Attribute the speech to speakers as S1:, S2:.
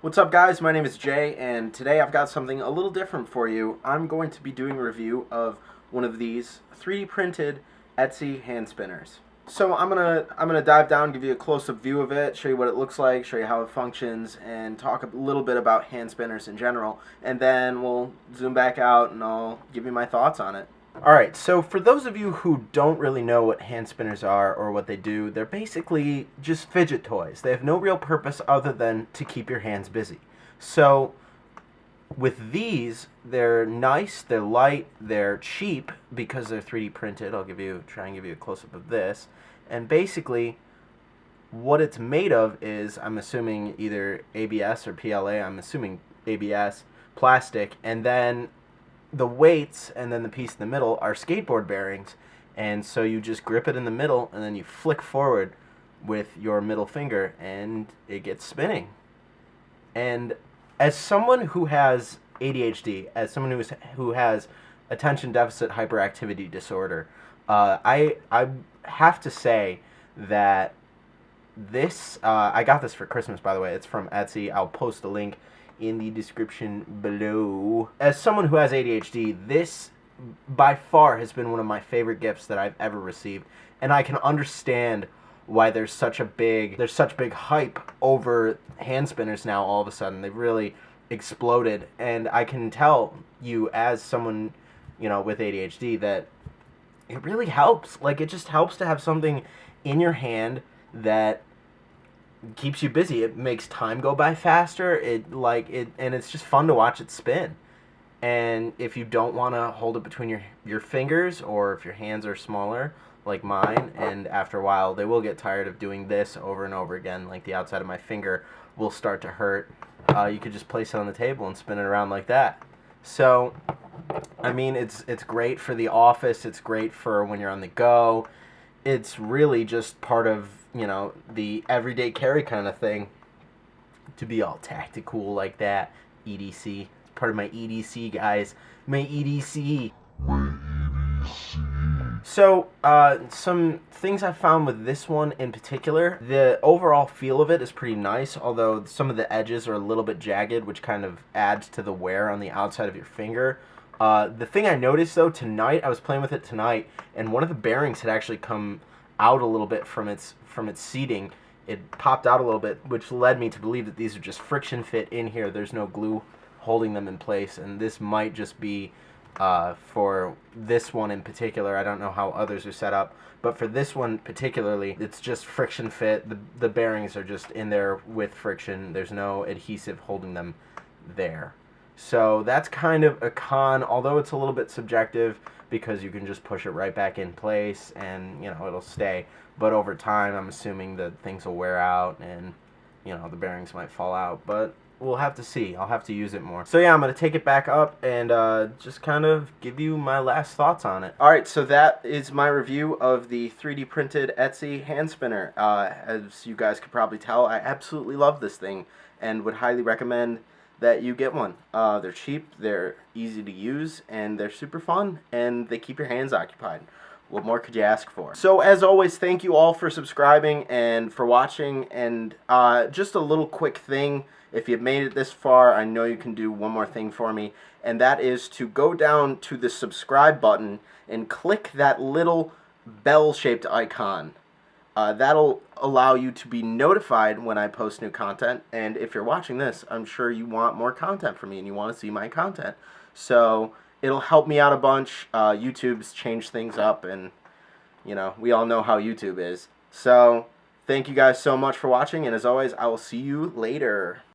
S1: What's up, guys? My name is Jay, and today I've got something a little different for you. I'm going to be doing a review of one of these 3D printed Etsy hand spinners. So I'm gonna dive down, give you a close-up view of it, show you what it looks like, show you how it functions, and talk a little bit about hand spinners in general. And then we'll zoom back out, and I'll give you my thoughts on it. Alright, so for those of you who don't really know what hand spinners are or what they do, they're basically just fidget toys. They have no real purpose other than to keep your hands busy. So with these, they're nice, they're light, they're cheap because they're 3D printed. Try and give you a close-up of this. And basically, what it's made of is, I'm assuming either ABS or PLA, I'm assuming ABS, plastic, and then the weights and then the piece in the middle are skateboard bearings, and so you just grip it in the middle and then you flick forward with your middle finger and it gets spinning. And as someone who has ADHD, as someone who has attention deficit hyperactivity disorder, I have to say that this I got this for Christmas, by the way. It's from Etsy. I'll post a link in the description below. As someone who has ADHD, this by far has been one of my favorite gifts that I've ever received, and I can understand why there's such big hype over hand spinners now. All of a sudden, they've really exploded, and I can tell you, as someone, with ADHD, that it really helps. Like, it just helps to have something in your hand that keeps you busy. It makes time go by faster. And it's just fun to watch it spin. And if you don't want to hold it between your fingers, or if your hands are smaller like mine, and after a while they will get tired of doing this over and over again, like the outside of my finger will start to hurt, you could just place it on the table and spin it around like that. So I mean, it's great for the office, it's great for when you're on the go. It's really just part of, the everyday carry kind of thing, to be all tactical like that. EDC. It's part of my EDC, guys. My EDC. So, some things I found with this one in particular. The overall feel of it is pretty nice, although some of the edges are a little bit jagged, which kind of adds to the wear on the outside of your finger. The thing I noticed, though, tonight, I was playing with it tonight, and one of the bearings had actually come out a little bit from its seating. It popped out a little bit, which led me to believe that these are just friction fit in here. There's no glue holding them in place, and this might just be for this one in particular. I don't know how others are set up, but for this one particularly, it's just friction fit. The bearings are just in there with friction. There's no adhesive holding them there. So that's kind of a con, although it's a little bit subjective, because you can just push it right back in place and, it'll stay. But over time, I'm assuming that things will wear out and, the bearings might fall out. But we'll have to see. I'll have to use it more. So yeah, I'm going to take it back up and just kind of give you my last thoughts on it. Alright, so that is my review of the 3D printed Etsy hand spinner. As you guys could probably tell, I absolutely love this thing and would highly recommend that you get one. They're cheap, they're easy to use, and they're super fun, and they keep your hands occupied. What more could you ask for? So as always, thank you all for subscribing and for watching, and just a little quick thing. If you've made it this far, I know you can do one more thing for me, and that is to go down to the subscribe button and click that little bell-shaped icon. That'll allow you to be notified when I post new content, and if you're watching this, I'm sure you want more content from me and you want to see my content. So it'll help me out a bunch. YouTube's changed things up, and we all know how YouTube is. So thank you guys so much for watching, and as always, I will see you later.